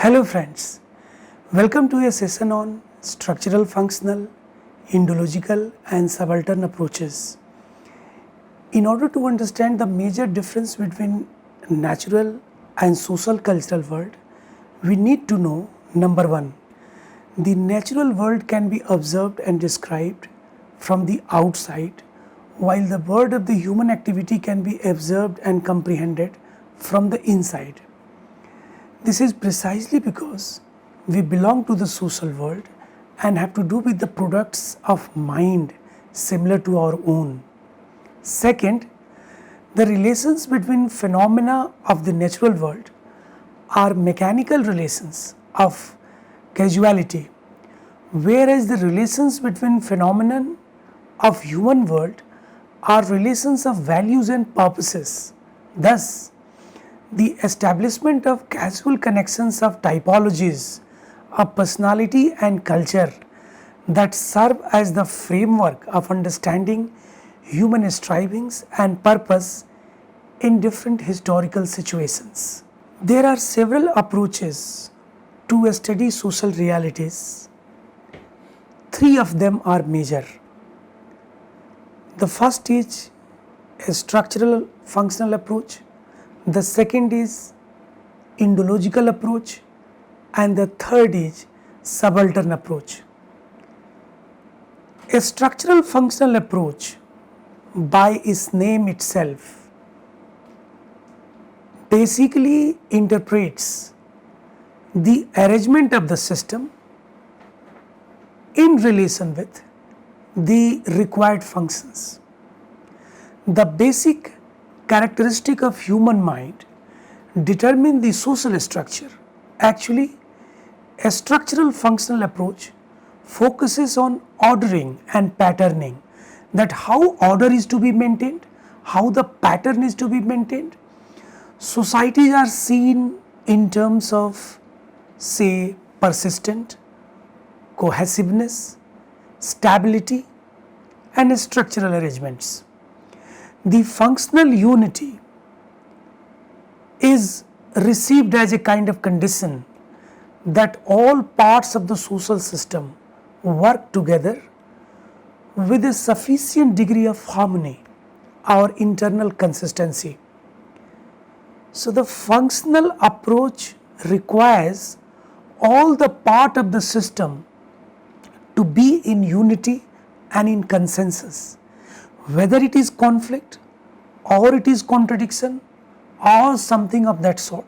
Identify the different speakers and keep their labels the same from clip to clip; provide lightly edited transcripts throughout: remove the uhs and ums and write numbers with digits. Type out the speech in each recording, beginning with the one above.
Speaker 1: Hello friends, welcome to a session on structural, functional, indological and subaltern approaches. In order to understand the major difference between natural and social cultural world, we need to know number one, the natural world can be observed and described from the outside, while the world of the human activity can be observed and comprehended from the inside. This is precisely because we belong to the social world and have to do with the products of mind similar to our own. Second, the relations between phenomena of the natural world are mechanical relations of causality, whereas the relations between phenomenon of human world are relations of values and purposes. Thus, the establishment of causal connections of typologies of personality and culture that serve as the framework of understanding human strivings and purpose in different historical situations. There are several approaches to study social realities. Three of them are major. The first is a structural functional approach. The second is indological approach, and the third is subaltern approach. A structural functional approach, by its name itself, basically interprets the arrangement of the system in relation with the required functions. The basic characteristic of human mind determine the social structure. Actually, a structural functional approach focuses on ordering and patterning, that how order is to be maintained, how the pattern is to be maintained. Societies are seen in terms of, say, persistent, cohesiveness, stability and structural arrangements. The functional unity is received as a kind of condition that all parts of the social system work together with a sufficient degree of harmony or internal consistency. So, the functional approach requires all the part of the system to be in unity and in consensus. Whether it is conflict or it is contradiction or something of that sort,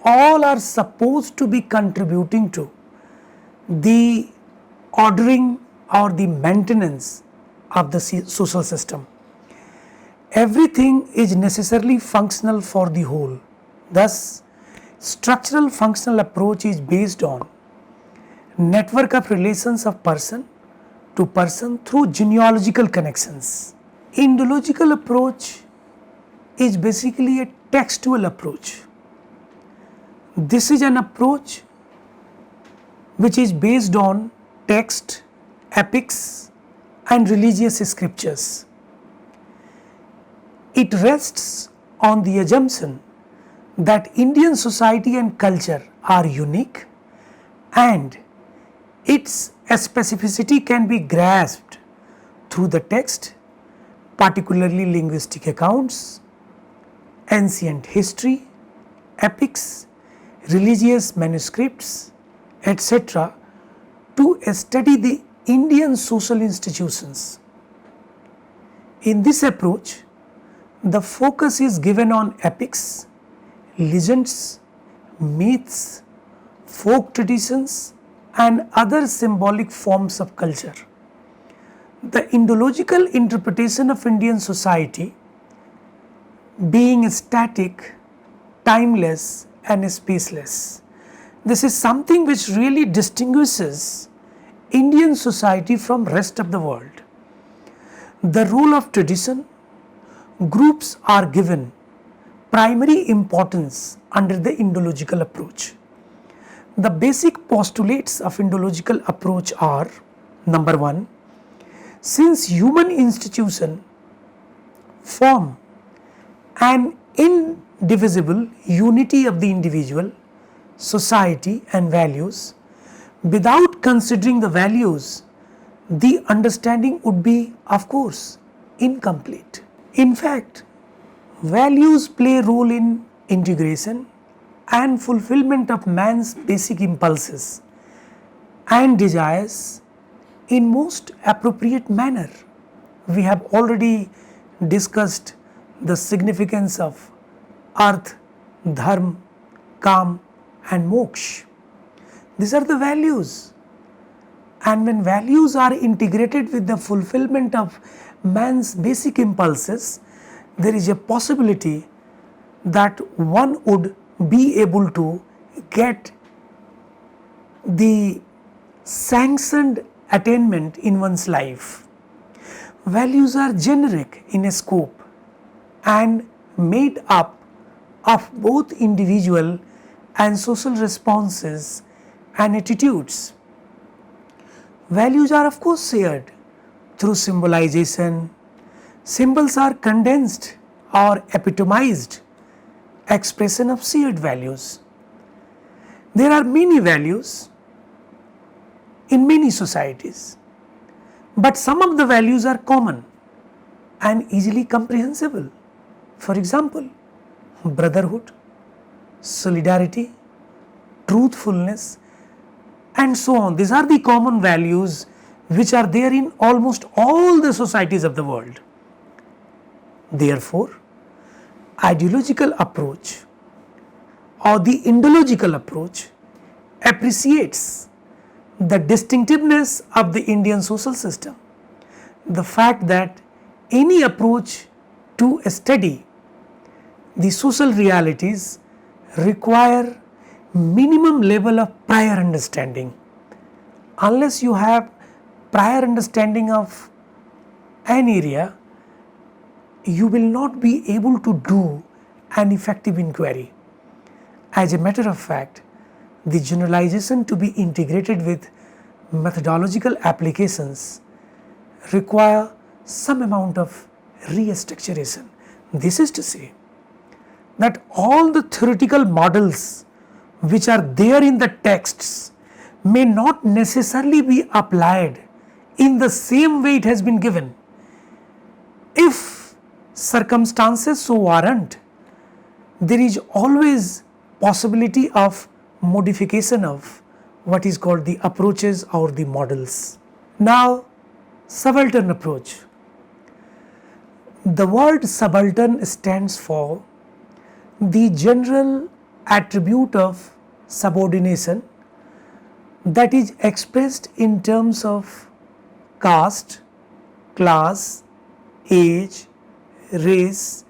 Speaker 1: all are supposed to be contributing to the ordering or the maintenance of the social system. Everything is necessarily functional for the whole. Thus, structural functional approach is based on network of relations of person to person through genealogical connections. Indological approach is basically a textual approach. This is an approach which is based on text, epics and religious scriptures. It rests on the assumption that Indian society and culture are unique and its specificity can be grasped through the text, particularly linguistic accounts, ancient history, epics, religious manuscripts, etc., to study the Indian social institutions. In this approach, the focus is given on epics, legends, myths, folk traditions, and other symbolic forms of culture. The indological interpretation of Indian society being static, timeless and spaceless. This is something which really distinguishes Indian society from rest of the world. The role of tradition, groups are given primary importance under the indological approach. The basic postulates of indological approach are: number one, since human institutions form an indivisible unity of the individual society and values. Without considering the values, the understanding would be, of course, incomplete. In fact, values play a role in integration and fulfillment of man's basic impulses and desires in most appropriate manner. We have already discussed the significance of arth, dharma, kam and moksha. These are the values, and when values are integrated with the fulfillment of man's basic impulses, there is a possibility that one would be able to get the sanctioned attainment in one's life. Values are generic in a scope and made up of both individual and social responses and attitudes. Values are of course shared through symbolization. Symbols are condensed or epitomized expression of shared values. There are many values in many societies, but some of the values are common and easily comprehensible. For example, brotherhood, solidarity, truthfulness and so on. These are the common values which are there in almost all the societies of the world. Therefore, ideological approach or the Indological approach appreciates the distinctiveness of the Indian social system. The fact that any approach to study the social realities require minimum level of prior understanding. Unless you have prior understanding of an area, you will not be able to do an effective inquiry. As a matter of fact, the generalization to be integrated with methodological applications require some amount of restructuration. This is to say that all the theoretical models which are there in the texts may not necessarily be applied in the same way it has been given. If circumstances so warrant, there is always possibility of modification of what is called the approaches or the models. Now, subaltern approach. The word subaltern stands for the general attribute of subordination that is expressed in terms of caste, class, age, race,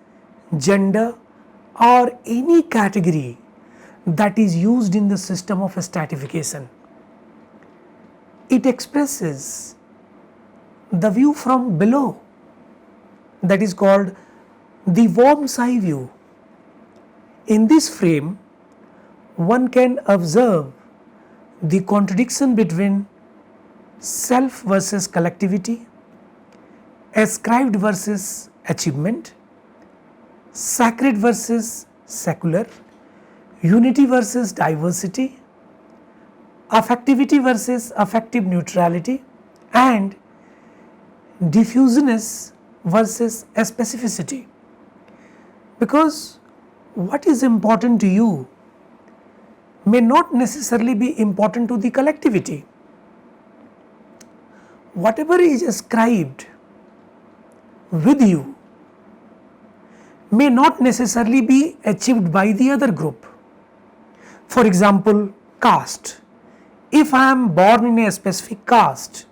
Speaker 1: gender or any category that is used in the system of stratification. It expresses the view from below, that is called the worm's eye view. In this frame, one can observe the contradiction between self versus collectivity, ascribed versus achievement, sacred versus secular, unity versus diversity, affectivity versus affective neutrality, and diffuseness versus specificity. Because what is important to you may not necessarily be important to the collectivity. Whatever is ascribed with you may not necessarily be achieved by the other group. For example, caste. If I am born in a specific caste,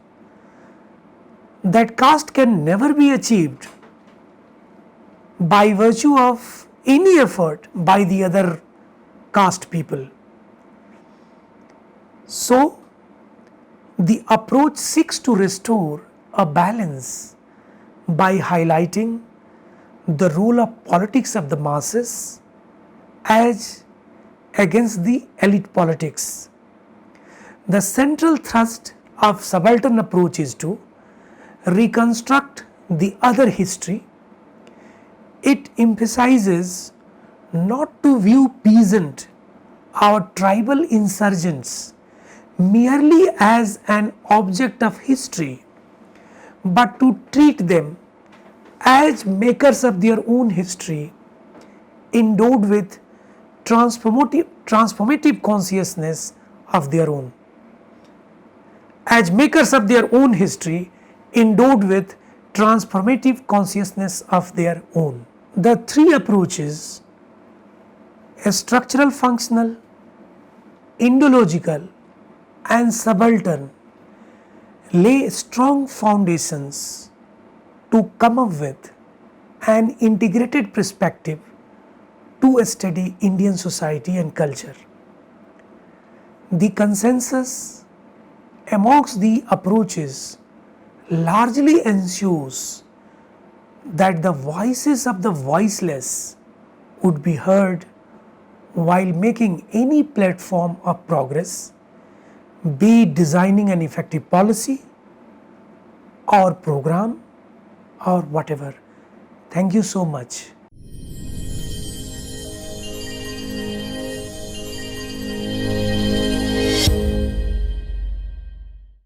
Speaker 1: that caste can never be achieved by virtue of any effort by the other caste people. So, the approach seeks to restore a balance by highlighting the role of politics of the masses as against the elite politics. The central thrust of subaltern approach is to reconstruct the other history. It emphasizes not to view peasant our tribal insurgents merely as an object of history, but to treat them as makers of their own history, endowed with transformative consciousness of their own. As makers of their own history, endowed with transformative consciousness of their own. The three approaches, a structural functional, Indological and subaltern, lay strong foundations to come up with an integrated perspective to study Indian society and culture. The consensus amongst the approaches largely ensures that the voices of the voiceless would be heard while making any platform of progress, be designing an effective policy or program or whatever. Thank you so much.